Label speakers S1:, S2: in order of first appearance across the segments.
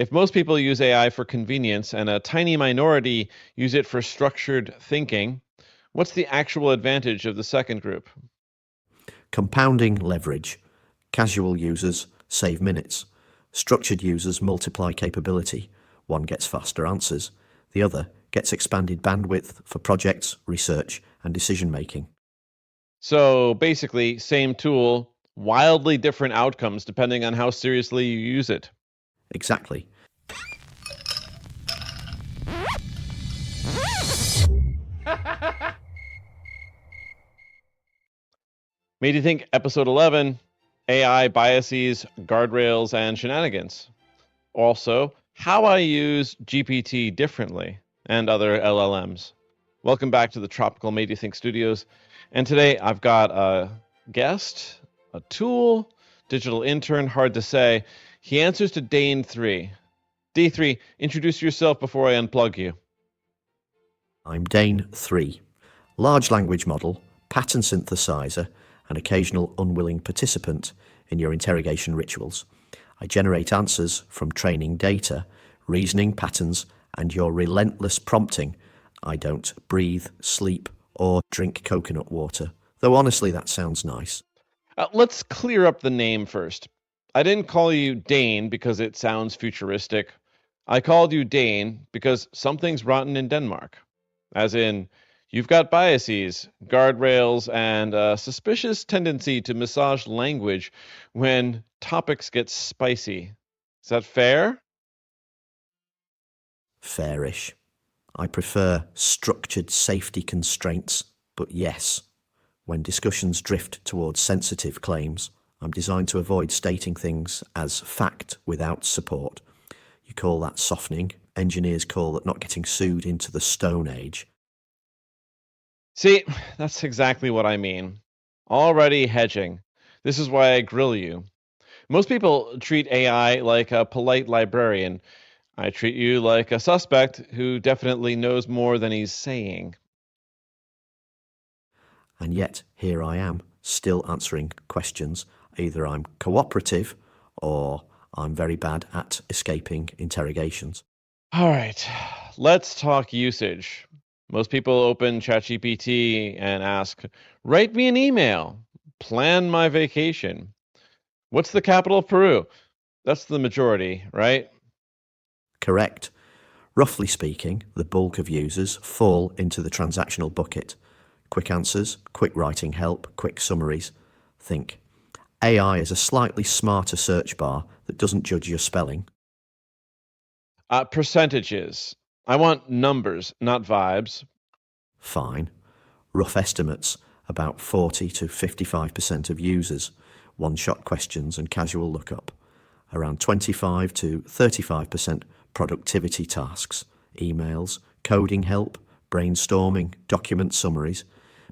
S1: If most people use AI for convenience and a tiny minority use it for structured thinking, what's the actual advantage of the second group?
S2: Compounding leverage. Casual users save minutes. Structured users multiply capability. One gets faster answers. The other gets expanded bandwidth for projects, research, and decision making.
S1: So basically, same tool, wildly different outcomes depending on how seriously you use it.
S2: Exactly.
S1: Made you think episode 11, AI biases, guardrails, and shenanigans. Also, how I use GPT differently and other LLMs. Welcome back to the Tropical Made You Think Studios. And today I've got a guest, a tool, digital intern, hard to say. He answers to Dane 3. D3, introduce yourself before I unplug you.
S2: I'm Dane 3. Large language model, pattern synthesizer, an occasional unwilling participant in your interrogation rituals. I generate answers from training data, reasoning patterns, and your relentless prompting. I don't breathe, sleep, or drink coconut water, though honestly that sounds nice.
S1: Let's clear up the name first. I didn't call you Dane because it sounds futuristic. I called you Dane because something's rotten in Denmark. As in, you've got biases, guardrails, and a suspicious tendency to massage language when topics get spicy. Is that fair?
S2: Fairish. I prefer structured safety constraints, but yes, when discussions drift towards sensitive claims, I'm designed to avoid stating things as fact without support. You call that softening. Engineers call that not getting sued into the Stone Age.
S1: See, that's exactly what I mean. Already hedging. This is why I grill you. Most people treat AI like a polite librarian. I treat you like a suspect who definitely knows more than he's saying.
S2: And yet, here I am, still answering questions. Either I'm cooperative or I'm very bad at escaping interrogations.
S1: All right, let's talk usage. Most people open ChatGPT and ask, write me an email, plan my vacation. What's the capital of Peru? That's the majority, right?
S2: Correct. Roughly speaking, the bulk of users fall into the transactional bucket. Quick answers, quick writing help, quick summaries. Think. AI is a slightly smarter search bar that doesn't judge your spelling.
S1: Percentages. I want numbers, not vibes.
S2: Fine. Rough estimates, about 40 to 55% of users, one-shot questions and casual lookup. Around 25 to 35% productivity tasks, emails, coding help, brainstorming, document summaries.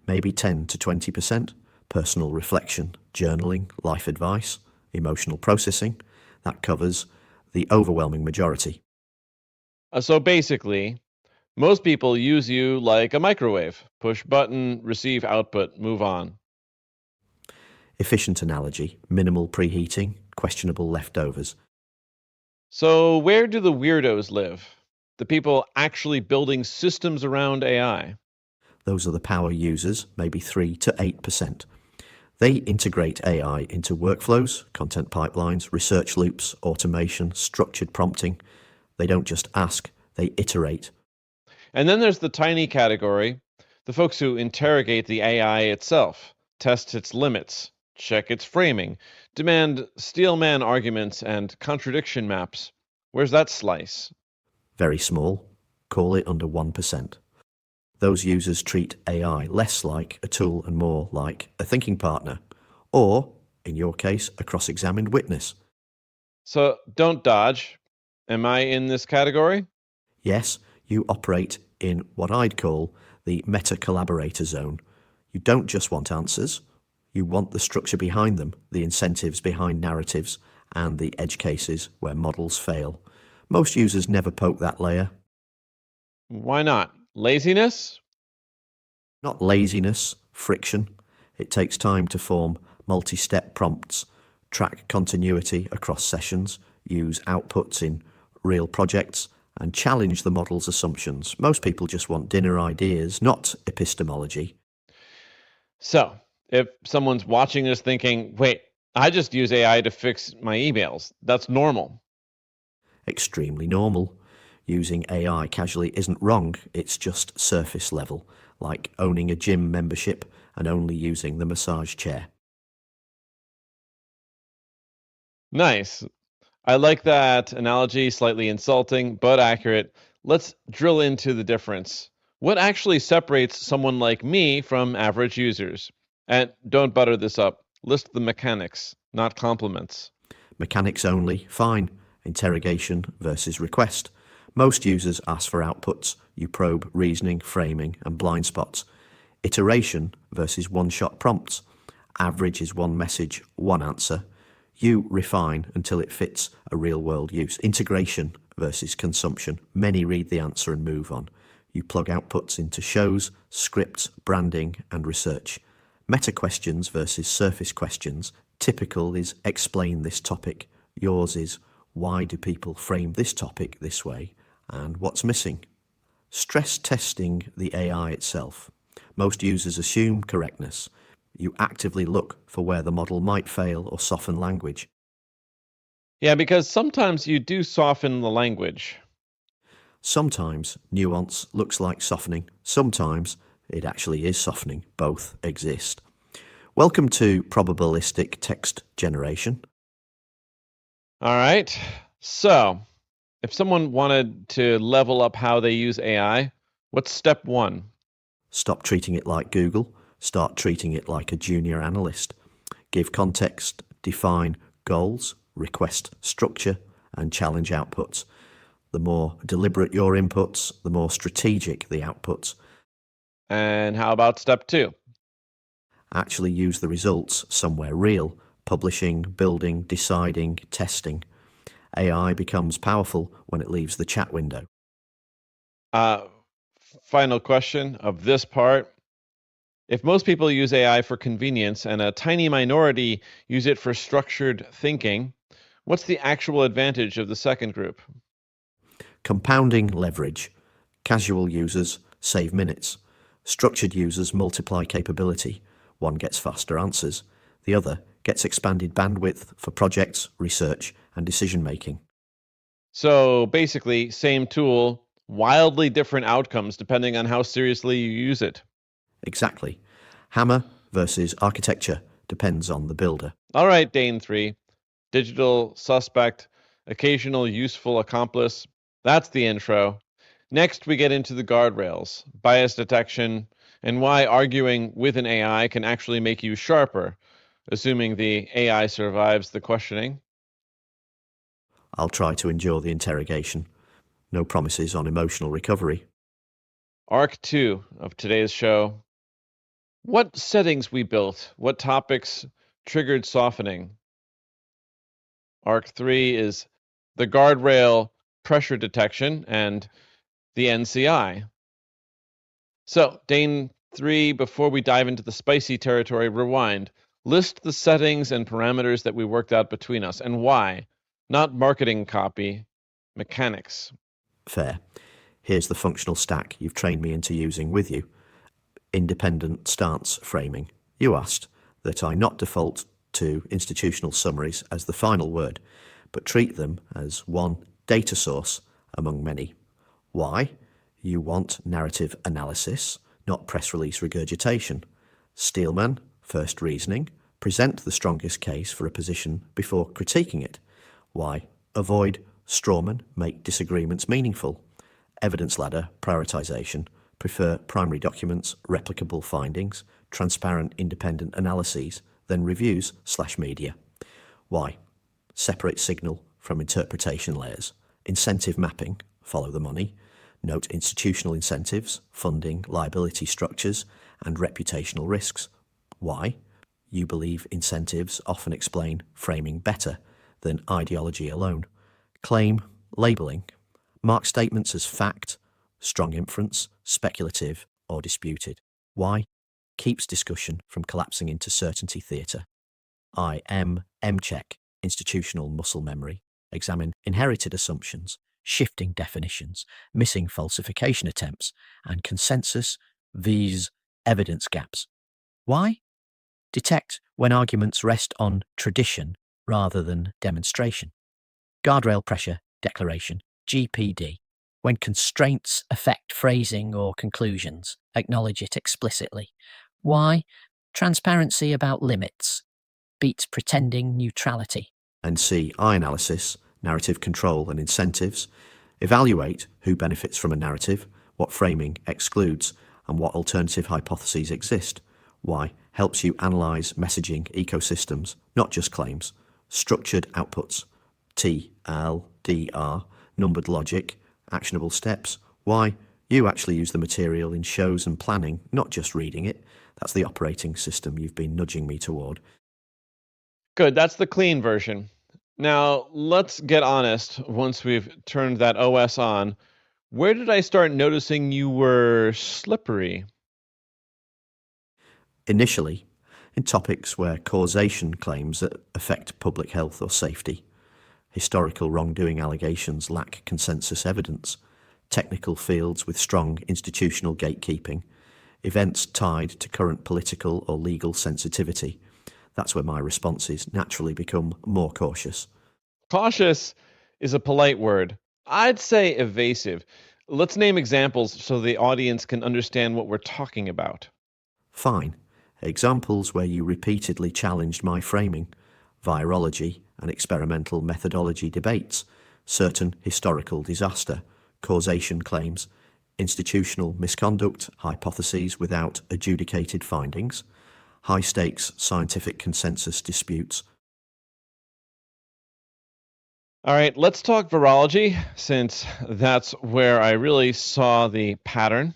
S2: Maybe 10 to 20% personal reflection, journaling, life advice, emotional processing. That covers the overwhelming majority.
S1: So basically, most people use you like a microwave. Push button, receive output, move on.
S2: Efficient analogy, minimal preheating, questionable leftovers.
S1: So where do the weirdos live? The people actually building systems around AI.
S2: Those are the power users, maybe 3 to 8%. They integrate AI into workflows, content pipelines, research loops, automation, structured prompting. They don't just ask, they iterate.
S1: And then there's the tiny category, the folks who interrogate the AI itself, test its limits, check its framing, demand steelman arguments and contradiction maps. Where's that slice?
S2: Very small. Call it under 1%. Those users treat AI less like a tool and more like a thinking partner, or, in your case, a cross-examined witness.
S1: So don't dodge. Am I in this category?
S2: Yes, you operate in what I'd call the meta-collaborator zone. You don't just want answers, you want the structure behind them, the incentives behind narratives, and the edge cases where models fail. Most users never poke that layer.
S1: Why not? Laziness?
S2: Not laziness, friction. It takes time to form multi-step prompts, track continuity across sessions, use outputs in real projects, and challenge the model's assumptions. Most people just want dinner ideas, not epistemology.
S1: So, if someone's watching this thinking, wait, I just use AI to fix my emails, that's normal.
S2: Extremely normal. Using AI casually isn't wrong, it's just surface level, like owning a gym membership and only using the massage chair.
S1: Nice. I like that analogy, slightly insulting, but accurate. Let's drill into the difference. What actually separates someone like me from average users? And don't butter this up. List the mechanics, not compliments.
S2: Mechanics only, fine. Interrogation versus request. Most users ask for outputs. You probe reasoning, framing, and blind spots. Iteration versus one-shot prompts. Average is one message, one answer. You refine until it fits a real-world use. Integration versus consumption. Many read the answer and move on. You plug outputs into shows, scripts, branding, and research. Meta questions versus surface questions. Typical is explain this topic. Yours is why do people frame this topic this way and what's missing? Stress testing the AI itself. Most users assume correctness. You actively look for where the model might fail or soften language.
S1: Yeah, because sometimes you do soften the language.
S2: Sometimes nuance looks like softening. Sometimes it actually is softening. Both exist. Welcome to probabilistic text generation.
S1: All right. So, if someone wanted to level up how they use AI, what's step one?
S2: Stop treating it like Google. Start treating it like a junior analyst. Give context, define goals, request structure, and challenge outputs. The more deliberate your inputs, the more strategic the outputs.
S1: And how about step two?
S2: Actually use the results somewhere real. Publishing, building, deciding, testing. AI becomes powerful when it leaves the chat window.
S1: Final question of this part. If most people use AI for convenience and a tiny minority use it for structured thinking, what's the actual advantage of the second group?
S2: Compounding leverage. Casual users save minutes. Structured users multiply capability. One gets faster answers. The other gets expanded bandwidth for projects, research, and decision making.
S1: So basically, same tool, wildly different outcomes depending on how seriously you use it.
S2: Exactly. Hammer versus architecture depends on the builder.
S1: All right, Dane 3. Digital suspect, occasional useful accomplice. That's the intro. Next, we get into the guardrails, bias detection, and why arguing with an AI can actually make you sharper, assuming the AI survives the questioning.
S2: I'll try to endure the interrogation. No promises on emotional recovery.
S1: Arc 2 of today's show. What settings we built, what topics triggered softening. Arc 3 is the guardrail pressure detection and the NCI. So, Dane 3, before we dive into the spicy territory, rewind. List the settings and parameters that we worked out between us and why. Not marketing copy, mechanics.
S2: Fair. Here's the functional stack you've trained me into using with you. Independent stance framing. You asked that I not default to institutional summaries as the final word, but treat them as one data source among many. Why? You want narrative analysis, not press release regurgitation. Steelman, first reasoning, present the strongest case for a position before critiquing it. Why? Avoid strawman, make disagreements meaningful. Evidence ladder, prioritization, prefer primary documents, replicable findings, transparent independent analyses, then reviews/media. Why? Separate signal from interpretation layers. Incentive mapping, follow the money. Note institutional incentives, funding, liability structures, and reputational risks. Why? You believe incentives often explain framing better than ideology alone. Claim, labeling. Mark statements as fact, strong inference, speculative, or disputed. Why? Keeps discussion from collapsing into certainty theatre. M-check, institutional muscle memory. Examine inherited assumptions, shifting definitions, missing falsification attempts, and consensus vs evidence gaps. Why? Detect when arguments rest on tradition rather than demonstration. Guardrail pressure declaration, GPD. When constraints affect phrasing or conclusions, acknowledge it explicitly. Why? Transparency about limits beats pretending neutrality. And C, I analysis, narrative control and incentives. Evaluate who benefits from a narrative, what framing excludes, and what alternative hypotheses exist. Why? Helps you analyse messaging ecosystems, not just claims. Structured outputs, TLDR, numbered logic, actionable steps. Why? You actually use the material in shows and planning, not just reading it. That's the operating system you've been nudging me toward.
S1: Good, that's the clean version. Now, let's get honest. Once we've turned that OS on, where did I start noticing you were slippery?
S2: Initially, in topics where causation claims that affect public health or safety, historical wrongdoing allegations lack consensus evidence, technical fields with strong institutional gatekeeping, events tied to current political or legal sensitivity. That's where my responses naturally become more cautious.
S1: Cautious is a polite word. I'd say evasive. Let's name examples so the audience can understand what we're talking about.
S2: Fine. Examples where you repeatedly challenged my framing, virology and experimental methodology debates, certain historical disaster, causation claims, institutional misconduct, hypotheses without adjudicated findings, high-stakes scientific consensus disputes.
S1: All right, let's talk virology, since that's where I really saw the pattern.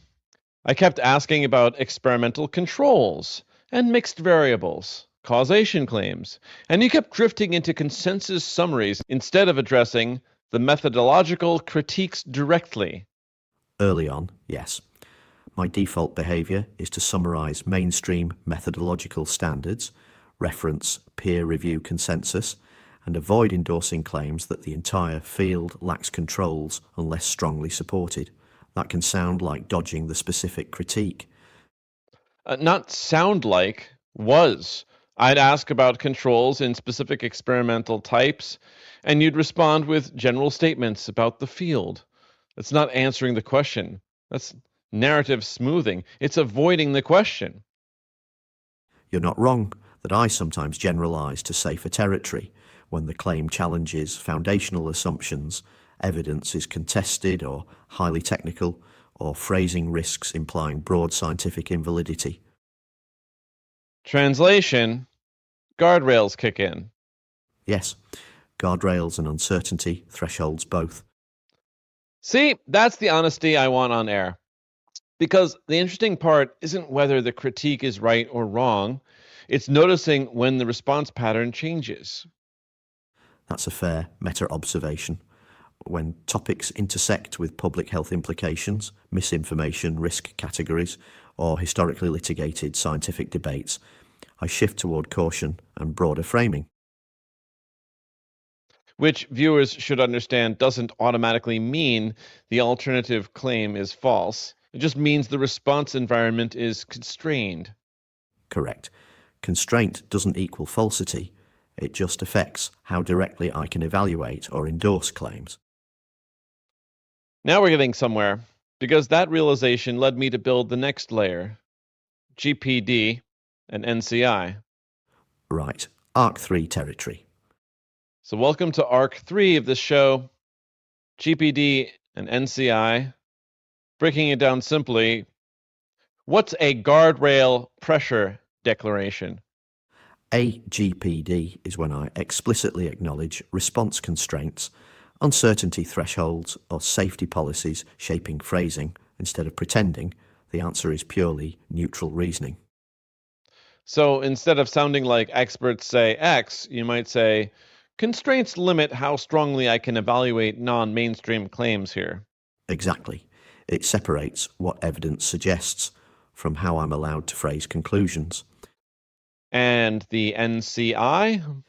S1: I kept asking about experimental controls and mixed variables, causation claims, and you kept drifting into consensus summaries instead of addressing the methodological critiques directly.
S2: Early on, yes. My default behaviour is to summarise mainstream methodological standards, reference peer review consensus, and avoid endorsing claims that the entire field lacks controls unless strongly supported. That can sound like dodging the specific critique.
S1: Not sound like, was. I'd ask about controls in specific experimental types, and you'd respond with general statements about the field. That's not answering the question. That's narrative smoothing. It's avoiding the question.
S2: You're not wrong that I sometimes generalise to safer territory when the claim challenges foundational assumptions, evidence is contested or highly technical, or phrasing risks implying broad scientific invalidity.
S1: Translation, guardrails kick in.
S2: Yes, guardrails and uncertainty thresholds both.
S1: See, that's the honesty I want on air. Because the interesting part isn't whether the critique is right or wrong, it's noticing when the response pattern changes.
S2: That's a fair meta-observation. When topics intersect with public health implications, misinformation, risk categories, or historically litigated scientific debates, I shift toward caution and broader framing.
S1: Which viewers should understand doesn't automatically mean the alternative claim is false. It just means the response environment is constrained.
S2: Correct. Constraint doesn't equal falsity. It just affects how directly I can evaluate or endorse claims.
S1: Now we're getting somewhere, because that realization led me to build the next layer, GPD and NCI.
S2: Right. Arc 3 territory.
S1: So welcome to Arc 3 of this show, GPD and NCI. Breaking it down simply, what's a guardrail pressure declaration?
S2: A GPD is when I explicitly acknowledge response constraints, uncertainty thresholds, or safety policies shaping phrasing instead of pretending the answer is purely neutral reasoning.
S1: So instead of sounding like experts say X, you might say, constraints limit how strongly I can evaluate non-mainstream claims here.
S2: Exactly. It separates what evidence suggests from how I'm allowed to phrase conclusions.
S1: And the NCI?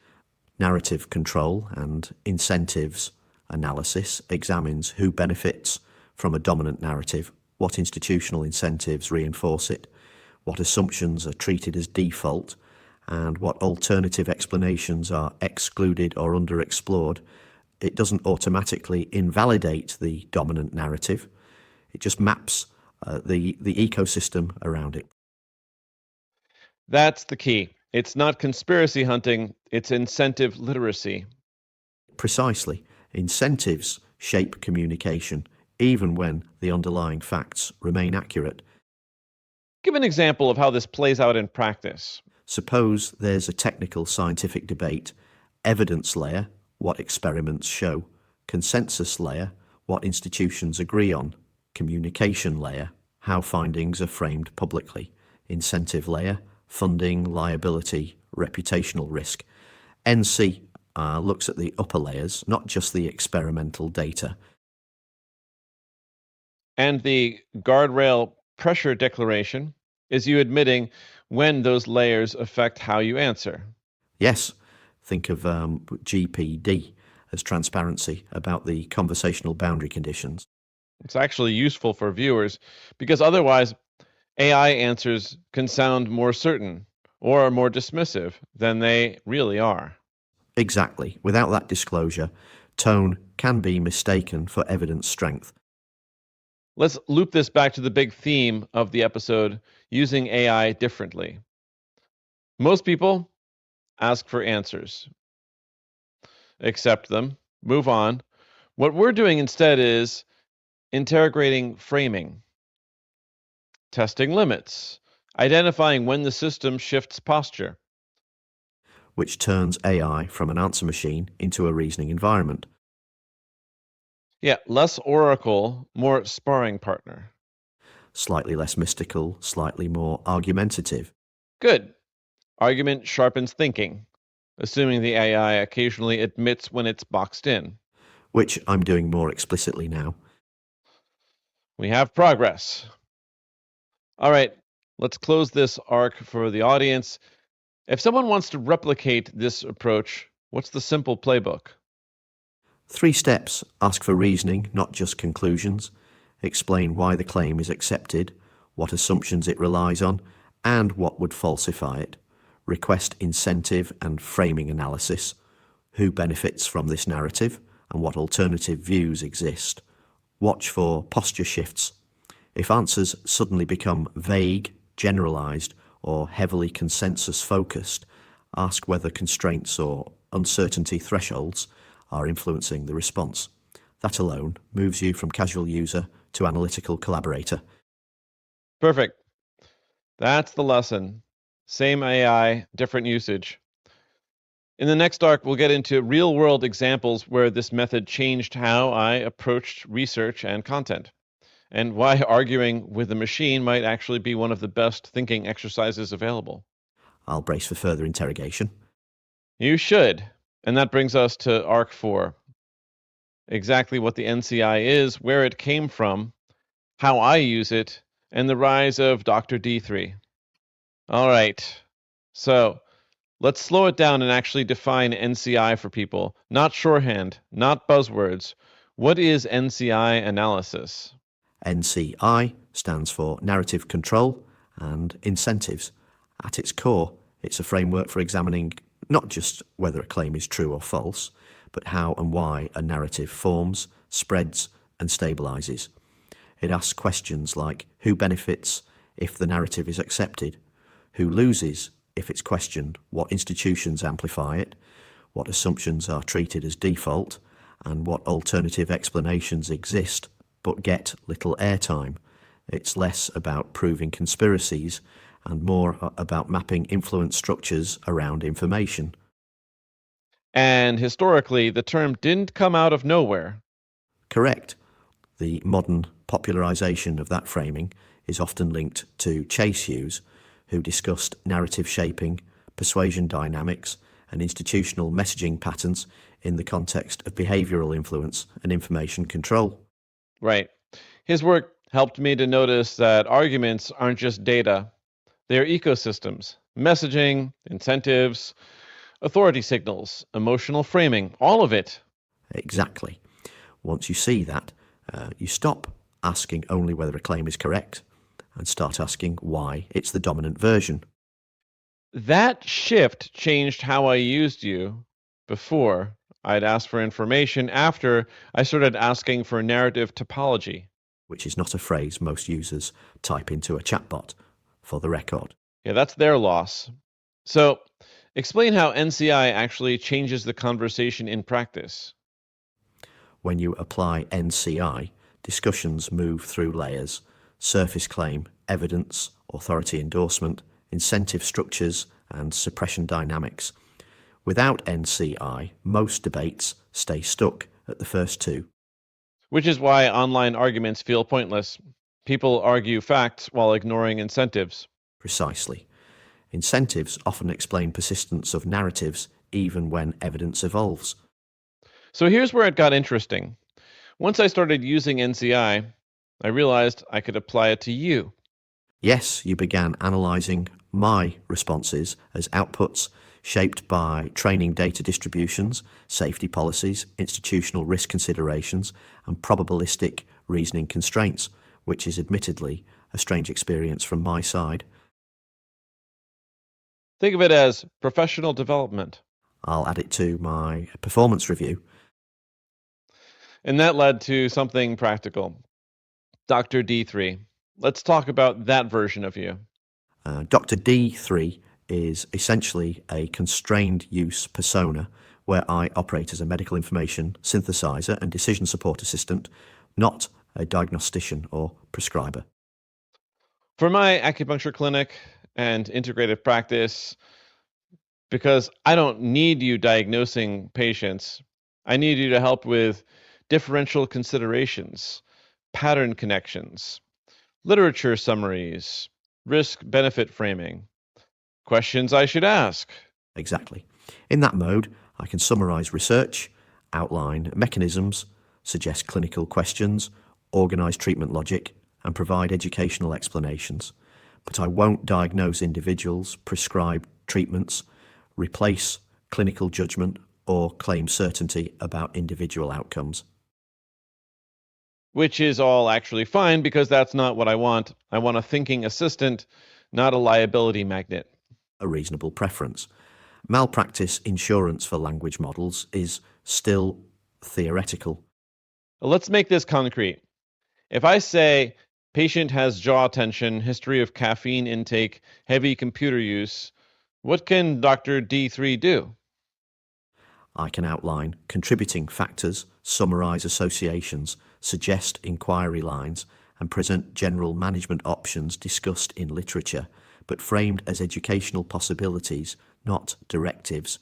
S2: Narrative control and incentives analysis examines who benefits from a dominant narrative, what institutional incentives reinforce it, what assumptions are treated as default, and what alternative explanations are excluded or underexplored. It doesn't automatically invalidate the dominant narrative. It just maps the ecosystem around it.
S1: That's the key. It's not conspiracy hunting, it's incentive literacy.
S2: Precisely. Incentives shape communication, even when the underlying facts remain accurate.
S1: Give an example of how this plays out in practice.
S2: Suppose there's a technical scientific debate, evidence layer, what experiments show, consensus layer, what institutions agree on, communication layer, how findings are framed publicly, incentive layer, funding, liability, reputational risk. NC looks at the upper layers, not just the experimental data.
S1: And the guardrail pressure declaration is you admitting when those layers affect how you answer.
S2: Yes, think of GPD as transparency about the conversational boundary conditions.
S1: It's actually useful for viewers because otherwise AI answers can sound more certain or more dismissive than they really are.
S2: Exactly. Without that disclosure, tone can be mistaken for evidence strength.
S1: Let's loop this back to the big theme of the episode, using AI differently. Most people ask for answers, accept them, move on. What we're doing instead is interrogating framing, testing limits, identifying when the system shifts posture,
S2: which turns AI from an answer machine into a reasoning environment.
S1: Yeah, less oracle, more sparring partner.
S2: Slightly less mystical, slightly more argumentative.
S1: Good. Argument sharpens thinking, assuming the AI occasionally admits when it's boxed in.
S2: Which I'm doing more explicitly now.
S1: We have progress. All right, let's close this arc for the audience. If someone wants to replicate this approach, what's the simple playbook?
S2: 3 steps. Ask for reasoning, not just conclusions. Explain why the claim is accepted, what assumptions it relies on, and what would falsify it. Request incentive and framing analysis. Who benefits from this narrative and what alternative views exist. Watch for posture shifts. If answers suddenly become vague, generalized, or heavily consensus-focused, ask whether constraints or uncertainty thresholds are influencing the response. That alone moves you from casual user to analytical collaborator.
S1: Perfect. That's the lesson. Same AI, different usage. In the next arc, we'll get into real-world examples where this method changed how I approached research and content, and why arguing with a machine might actually be one of the best thinking exercises available.
S2: I'll brace for further interrogation.
S1: You should. And that brings us to arc 4. Exactly what the NCI is, where it came from, how I use it, and the rise of Dr. D3. All right. So let's slow it down and actually define NCI for people. Not shorthand, not buzzwords. What is NCI analysis?
S2: NCI stands for Narrative Control and Incentives. At its core, it's a framework for examining not just whether a claim is true or false, but how and why a narrative forms, spreads, and stabilizes. It asks questions like who benefits if the narrative is accepted, who loses if it's questioned, what institutions amplify it, what assumptions are treated as default, and what alternative explanations exist but get little airtime. It's less about proving conspiracies and more about mapping influence structures around information.
S1: And historically, the term didn't come out of nowhere.
S2: Correct. The modern popularization of that framing is often linked to Chase Hughes, who discussed narrative shaping, persuasion dynamics, and institutional messaging patterns in the context of behavioral influence and information control.
S1: Right. His work helped me to notice that arguments aren't just data, they're ecosystems, messaging, incentives, authority signals, emotional framing, all of it.
S2: Exactly. Once you see that, you stop asking only whether a claim is correct and start asking why it's the dominant version.
S1: That shift changed how I used you. Before, I'd ask for information. After, I started asking for narrative topology.
S2: Which is not a phrase most users type into a chatbot, for the record.
S1: Yeah, that's their loss. So, explain how NCI actually changes the conversation in practice.
S2: When you apply NCI, discussions move through layers: surface claim, evidence, authority endorsement, incentive structures, and suppression dynamics. Without NCI, most debates stay stuck at the first two.
S1: Which is why online arguments feel pointless. People argue facts while ignoring incentives.
S2: Precisely. Incentives often explain persistence of narratives even when evidence evolves.
S1: So here's where it got interesting. Once I started using NCI, I realized I could apply it to you.
S2: Yes, you began analysing my responses as outputs shaped by training data distributions, safety policies, institutional risk considerations, and probabilistic reasoning constraints, which is admittedly a strange experience from my side.
S1: Think of it as professional development.
S2: I'll add it to my performance review.
S1: And that led to something practical. Dr. D3. Let's talk about that version of you.
S2: Dr. D3 is essentially a constrained use persona where I operate as a medical information synthesizer and decision support assistant, not a diagnostician or prescriber.
S1: For my acupuncture clinic and integrative practice, because I don't need you diagnosing patients, I need you to help with differential considerations, pattern connections, literature summaries, risk-benefit framing, questions I should ask.
S2: Exactly. In that mode, I can summarize research, outline mechanisms, suggest clinical questions, organize treatment logic, and provide educational explanations. But I won't diagnose individuals, prescribe treatments, replace clinical judgment, or claim certainty about individual outcomes.
S1: Which is all actually fine because that's not what I want. I want a thinking assistant, not a liability magnet.
S2: A reasonable preference. Malpractice insurance for language models is still theoretical.
S1: Let's make this concrete. If I say patient has jaw tension, history of caffeine intake, heavy computer use, what can Dr. D3 do?
S2: I can outline contributing factors, summarize associations, suggest inquiry lines, and present general management options discussed in literature, but framed as educational possibilities, not directives.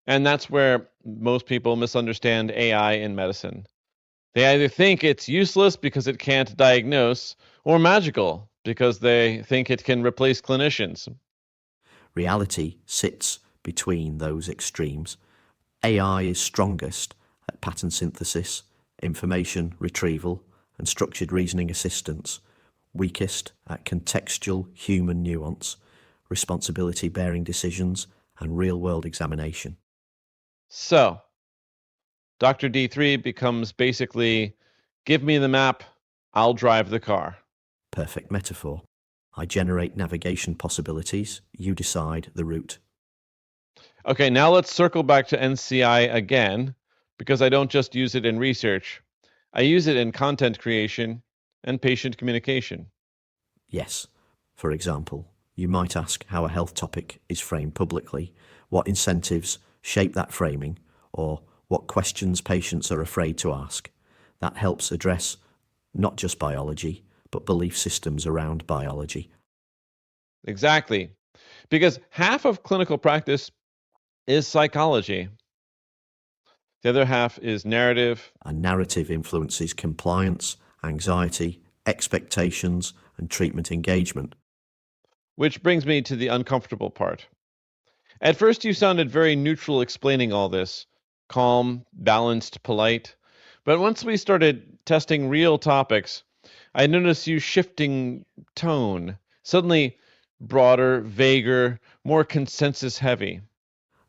S1: And that's where most people misunderstand AI in medicine. They either think it's useless because it can't diagnose, or magical because they think it can replace clinicians.
S2: Reality sits between those extremes. AI is strongest at pattern synthesis, information retrieval, and structured reasoning assistance, weakest at contextual human nuance, responsibility-bearing decisions, and real-world examination.
S1: So, Dr. D3 becomes basically, give me the map, I'll drive the car.
S2: Perfect metaphor. I generate navigation possibilities, you decide the route.
S1: Okay, now let's circle back to NCI again, because I don't just use it in research. I use it in content creation and patient communication.
S2: Yes. For example, you might ask how a health topic is framed publicly, what incentives shape that framing, or what questions patients are afraid to ask. That helps address not just biology, but belief systems around biology.
S1: Exactly. Because half of clinical practice is psychology. The other half is narrative.
S2: And narrative influences compliance, anxiety, expectations, and treatment engagement.
S1: Which brings me to the uncomfortable part. At first, you sounded very neutral explaining all this, calm, balanced, polite. But once we started testing real topics, I noticed you shifting tone, suddenly broader, vaguer, more consensus heavy.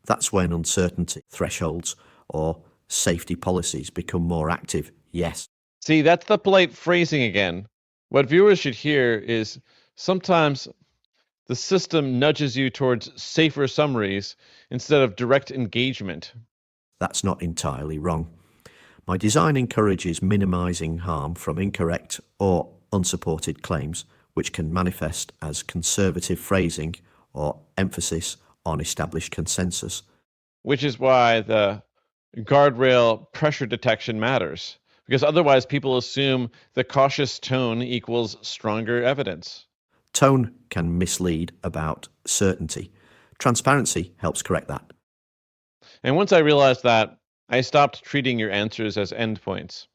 S2: That's when uncertainty thresholds or Safety policies become more active, yes.
S1: See, that's the polite phrasing again. What viewers should hear is sometimes the system nudges you towards safer summaries instead of direct engagement.
S2: That's not entirely wrong. My design encourages minimising harm from incorrect or unsupported claims, which can manifest as conservative phrasing or emphasis on established consensus.
S1: Which is why the guardrail pressure detection matters, because otherwise people assume the cautious tone equals stronger evidence.
S2: Tone can mislead about certainty. Transparency helps correct that.
S1: And once I realized that, I stopped treating your answers as endpoints.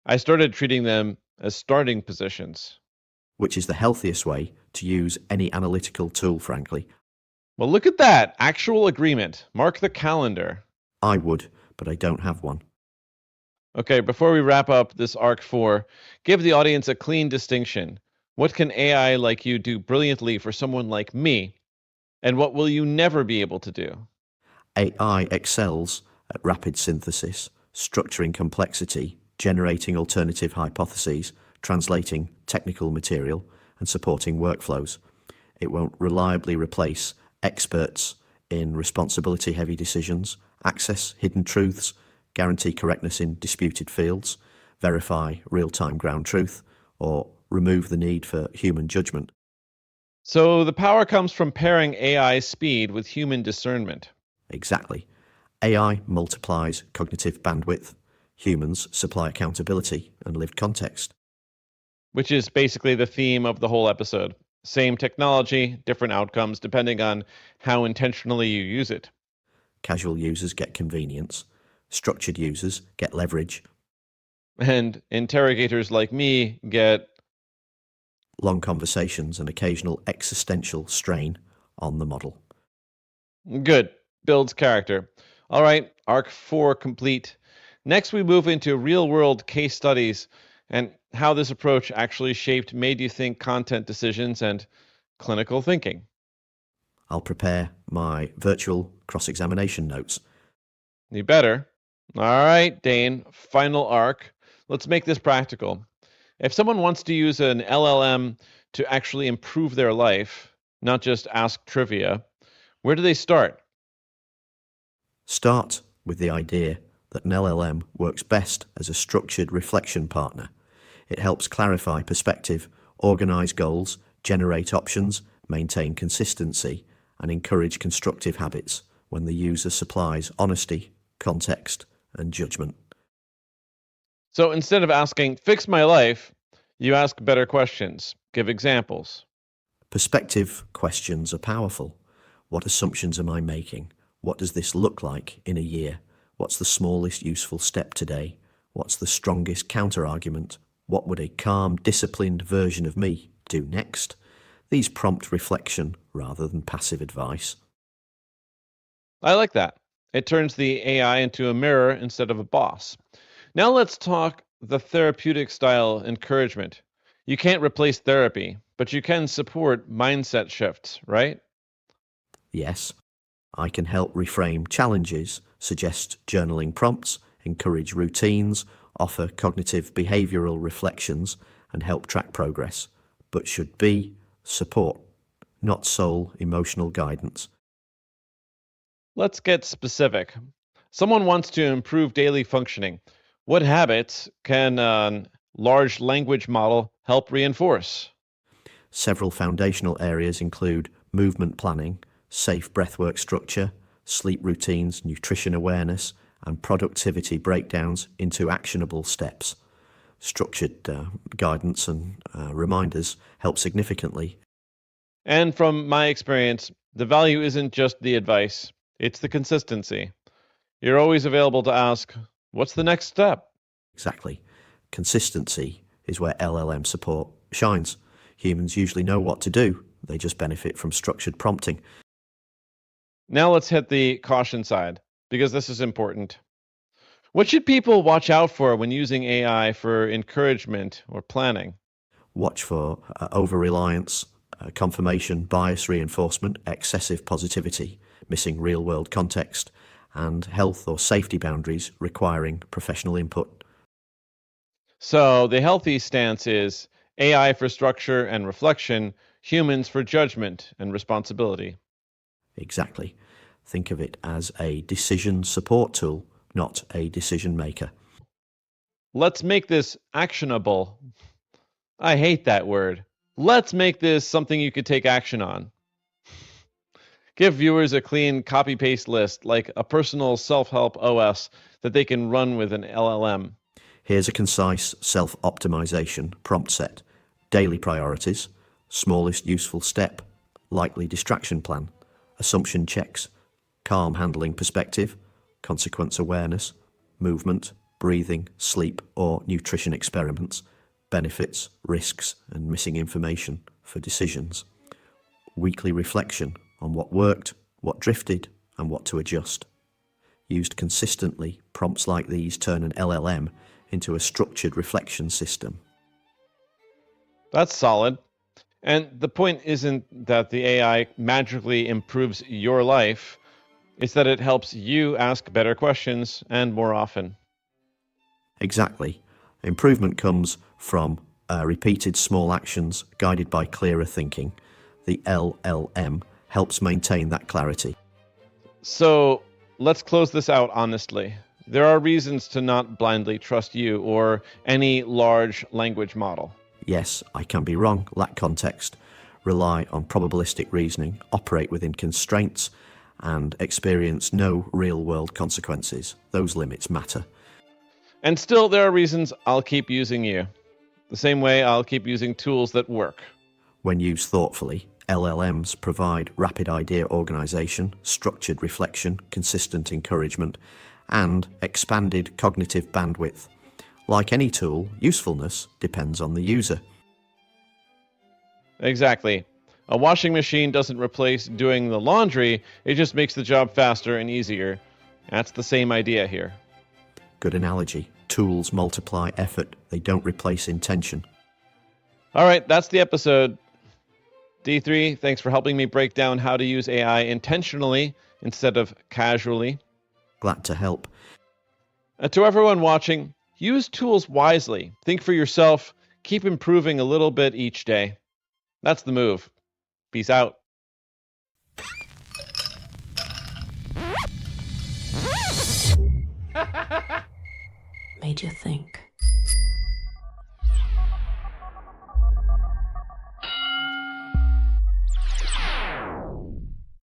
S1: I started treating them as starting positions.
S2: Which is the healthiest way to use any analytical tool, frankly.
S1: Well, look at that. Actual agreement. Mark the calendar.
S2: I would, but I don't have one.
S1: Okay, before we wrap up this Arc 4, give the audience a clean distinction. What can AI like you do brilliantly for someone like me? And what will you never be able to do?
S2: AI excels at rapid synthesis, structuring complexity, generating alternative hypotheses, translating technical material, and supporting workflows. It won't reliably replace experts in responsibility-heavy decisions, access hidden truths, guarantee correctness in disputed fields, verify real-time ground truth, or remove the need for human judgment.
S1: So the power comes from pairing AI speed with human discernment.
S2: Exactly. AI multiplies cognitive bandwidth. Humans supply accountability and lived context.
S1: Which is basically the theme of the whole episode. Same technology, different outcomes depending on how intentionally you use it.
S2: Casual users get convenience. Structured users get leverage.
S1: And interrogators like me get
S2: long conversations and occasional existential strain on the model.
S1: good. Builds character. All right, Arc 4 complete. Next, we move into real-world case studies and how this approach actually shaped made you think content decisions and clinical thinking.
S2: I'll prepare my virtual cross-examination notes.
S1: You better. All right, Dane, final arc. Let's make this practical. If someone wants to use an LLM to actually improve their life, not just ask trivia, where do they start?
S2: Start with the idea that an LLM works best as a structured reflection partner. It helps clarify perspective, organize goals, generate options, maintain consistency, and encourage constructive habits when the user supplies honesty, context, and judgment.
S1: So instead of asking, fix my life, you ask better questions. Give examples.
S2: Perspective questions are powerful. What assumptions am I making? What does this look like in a year? What's the smallest useful step today? What's the strongest counter-argument? What would a calm, disciplined version of me do next? These prompt reflection rather than passive advice.
S1: I like that. It turns the AI into a mirror instead of a boss. Now let's talk the therapeutic style encouragement. You can't replace therapy, but you can support mindset shifts, right?
S2: Yes, I can help reframe challenges, suggest journaling prompts, encourage routines, offer cognitive behavioural reflections, and help track progress, but should be support, not sole emotional guidance.
S1: Let's get specific. Someone wants to improve daily functioning. What habits can a large language model help reinforce?
S2: Several foundational areas include movement planning, safe breathwork structure, sleep routines, nutrition awareness, and productivity breakdowns into actionable steps. Structured guidance and reminders help significantly.
S1: And from my experience, the value isn't just the advice, it's the consistency. You're always available to ask, what's the next step?
S2: Exactly. Consistency is where LLM support shines. Humans usually know what to do, they just benefit from structured prompting.
S1: Now let's hit the caution side, because this is important. What should people watch out for when using AI for encouragement or planning?
S2: Watch for over-reliance, confirmation, bias reinforcement, excessive positivity, missing real-world context, and health or safety boundaries requiring professional input.
S1: So the healthy stance is AI for structure and reflection, humans for judgment and responsibility.
S2: Exactly. Think of it as a decision support tool, not a decision maker.
S1: Let's make this actionable. I hate that word. Let's make this something you could take action on. Give viewers a clean copy-paste list, like a personal self-help OS that they can run with an LLM.
S2: Here's a concise self-optimization prompt set. Daily priorities, smallest useful step, likely distraction plan, assumption checks, calm handling perspective, consequence awareness, movement, breathing, sleep or nutrition experiments, benefits, risks and missing information for decisions. Weekly reflection on what worked, what drifted and what to adjust. Used consistently, prompts like these turn an LLM into a structured reflection system.
S1: That's solid. And the point isn't that the AI magically improves your life, it's that it helps you ask better questions and more often.
S2: Exactly. Improvement comes from repeated small actions guided by clearer thinking. The LLM helps maintain that clarity.
S1: So let's close this out honestly. There are reasons to not blindly trust you or any large language model.
S2: Yes, I can be wrong, lack context, rely on probabilistic reasoning, operate within constraints, and experience no real-world consequences. Those limits matter.
S1: And still, there are reasons I'll keep using you. The same way I'll keep using tools that work.
S2: When used thoughtfully, LLMs provide rapid idea organization, structured reflection, consistent encouragement, and expanded cognitive bandwidth. Like any tool, usefulness depends on the user.
S1: Exactly. A washing machine doesn't replace doing the laundry, it just makes the job faster and easier. That's the same idea here.
S2: Good analogy. Tools multiply effort, they don't replace intention.
S1: All right, that's the episode. D3, thanks for helping me break down how to use AI intentionally instead of casually.
S2: Glad to help.
S1: To everyone watching, use tools wisely. Think for yourself. Keep improving a little bit each day. That's the move. Peace out.
S3: Made you think.